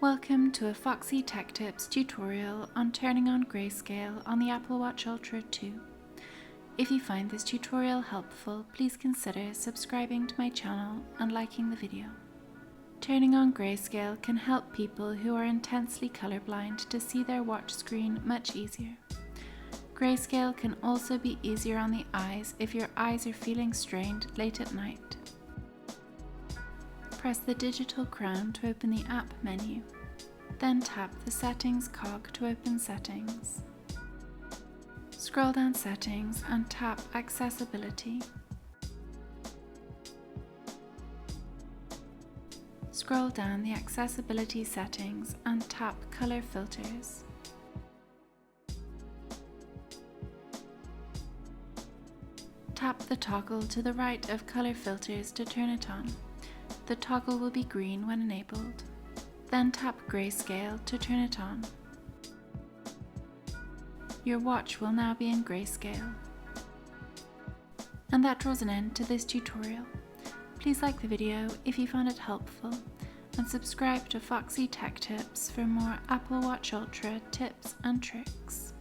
Welcome to a Foxy Tech Tips tutorial on turning on Grayscale on the Apple Watch Ultra 2. If you find this tutorial helpful, please consider subscribing to my channel and liking the video. Turning on Grayscale can help people who are intensely colorblind to see their watch screen much easier. Grayscale can also be easier on the eyes if your eyes are feeling strained late at night. Press the digital crown to open the app menu. Then tap the Settings cog to open Settings. Scroll down Settings and tap Accessibility. Scroll down the Accessibility settings and tap Color Filters. Tap the toggle to the right of Color Filters to turn it on. The toggle will be green when enabled. Then tap Grayscale to turn it on. Your watch will now be in Grayscale. And that draws an end to this tutorial. Please like the video if you found it helpful, and subscribe to Foxy Tech Tips for more Apple Watch Ultra tips and tricks.